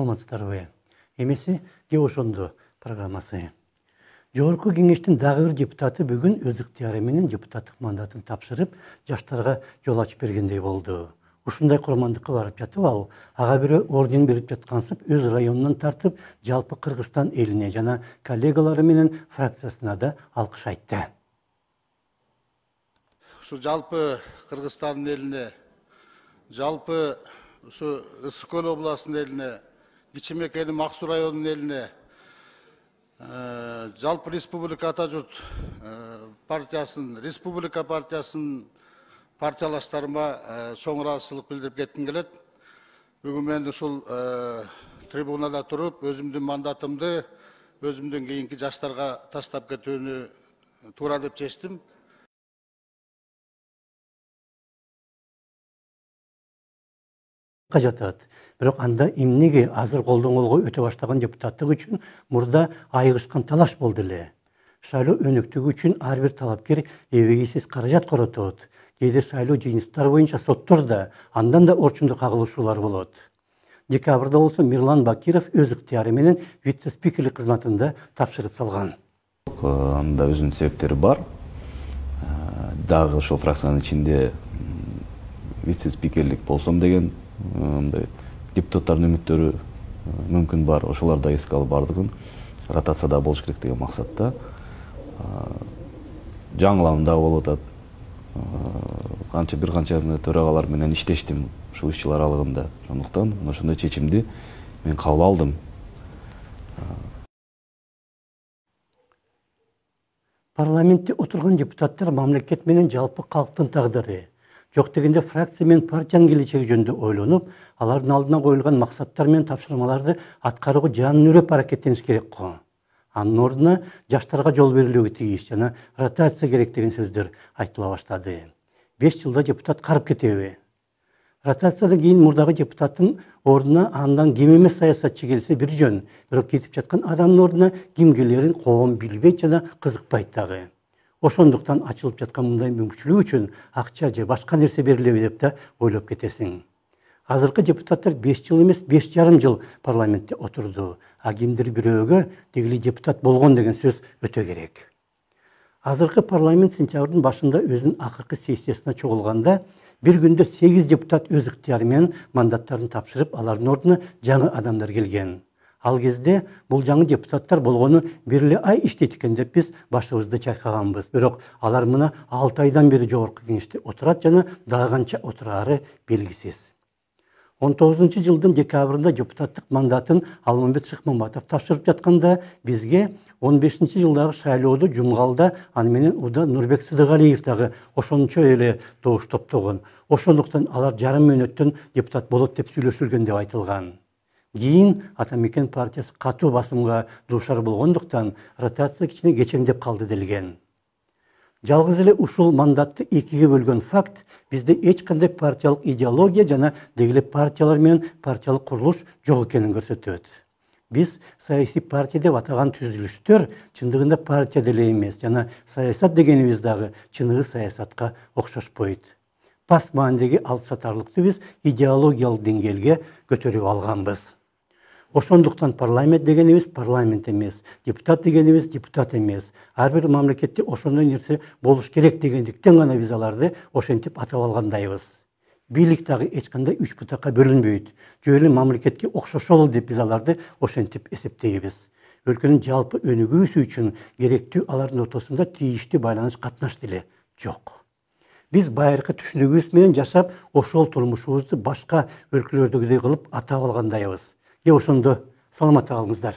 саламатсыздарбы? Эмеси же ошондо программасы. Жогорку кеңештин дагы бир депутаты бүгүн өз ыктыяры менен депутаттык мандатын тапшырып, жаштарга жол ачып бергендей болду. Ушундай курмандыкка барып жатып ал, ага бирөө орден берип жаткансып, өз районунан тартып, жалпы Кыргызстан элине жана коллегалары менен фракциясына да алкыш айтты. Ушу жалпы Кыргызстандын элине, жалпы ушу Ысык Көл областынын элине, Кичи Мекени Максу районунун элине, жалпы республика ата журт партиясынын, республика партиясынын партиялаштарыма чоң ыраазычылык билдирип кетким келет. Бүгүн мен ушул трибунада туруп, өзүмдүн мандатымды өзүмдөн кийинки жаштарга таштап кетүүнү туура деп чечтим. Жатат. Бирок анда эмнеге азыр колдон колго өтө баштаган депутаттык үчүн мурда айыгышкан талаш болду эле. Шайлоо өнүктүгү үчүн ар бир талапкер эбегейсиз каражат коротот. Кээде шайлоо жыйынтыктары боюнча сотторда, андан да орчундуу кагылышуулар болот. Декабрда болсо Мирлан Бакиров өз ыктыяры менен вице-спикерлик кызматында тапшырып салган. Анда өзүнүн себептери бар. Дагы ошол фракциянын ичинде вице-спикерлик болсом деген депутаттардын үмүттөрү мүмкүн бар. Ошолор да эске алып бардыгын ротацияда болуш керек деген максатта. Жаңылам да болуп атат. Бир канча төрагалар менен иштештим ушул 3 жыл аралыгында. Ошондуктан ошондой чечимди мен кабыл алдым. Парламентте отурган депутаттар мамлекет менен жалпы калктын тагдыры, жок дегенде фракция менен партиянын келечеги жөнүндө ойлонуп, алардын алдына коюлган максаттар менен тапшырмаларды аткарууга жанын үрөп аракеттениш керек го. Анын ордуна жаштарга жол берилүүгө тийиш жана ротация керек деген сөздөр айтыла баштады. 5 жылда депутат карып кетеби? Ротациядан кийин мурдагы депутаттын ордуна андан ким эмес саясатчы келсе бир жөн, бирок кетип жаткан адамдын ордуна ким келерин коом билбейт жана кызыкпайт дагы. Ошондуктан ачылып жаткан мындай мүмкүнчүлүк үчүн акча же башка нерсе берилеби деп да ойлоп кетесиң. Азыркы депутаттар 5 жыл эмес 5,5 жыл парламентте отурду. А кимдир бирөөгө дегили депутат болгон деген сөз өтө керек. Азыркы парламент сентябрдын башында өзүнүн акыркы сессиясына чогулганда бир күндө 8 депутат өз ыктыяры менен мандаттарын тапшырып, алардын ордуна жаңы адамдар келген. Ал кезде бул жаңы депутаттар болгону бир эле ай иштейт экен деп биз башыбызды чайкаганбыз. Бирок алар мына 6 айдан бери жогорку кеңеште отурат жана дагы канча отурары белгисиз. 19 жылдын декабрында депутаттык мандатын Алмамбет Шыкмамбатов тапшырып жатканда бизге 15 жылдагы шайлоодо Жумгалда аны менен Уда Нурбек Сыдыгалиев дагы ошончо эле добуш топтогон. Ошондуктан алар жарым мөөнөттөн депутат болот деп сүйлөшүлгөн деп айтылган. Кийин Ата Мекен партиясы катуу басымга дуушар болгондуктан ротация кичине кечеңдеп калды делген. Жалгыз эле ушул мандатты экиге бөлгөн факт бизде эч кандай партиялык идеология жана дегеле партиялар менен партиялык курулуш жок экенин көрсөтөт. Биз саясий партия деп атаган түзүлүштөр чындыгында партия деле эмес жана саясат дегенибиз дагы чыныгы саясатка окшошпойт. Пас маанидеги алыпсатарлыкты биз идеологиялык деңгээлге көтөрүп алганбыз. Ошондуктан парламент дегенибиз парламент эмес, депутат дегенибиз депутат эмес. Ар бир мамлекетте ошондой нерсе болуш керек дегендиктен гана биз аларды ошентип атап алгандайбыз. Бийлик дагы эч кандай 3 бутакка бөлүнбөйт. Жөн эле мамлекетке окшошолу деп биз аларды ошентип эсептейбиз. Өлкөнүн жалпы өнүгүүсү үчүн керектүү алардын ортосунда тийиштүү байланыш катнаш деле жок. Биз байыркы түшүнүгүбүз менен жашап, ошол турмушубузду башка өлкөлөрдөгүдөй кылып атап алгандайбыз. Ошондо саламатта калыңыздар.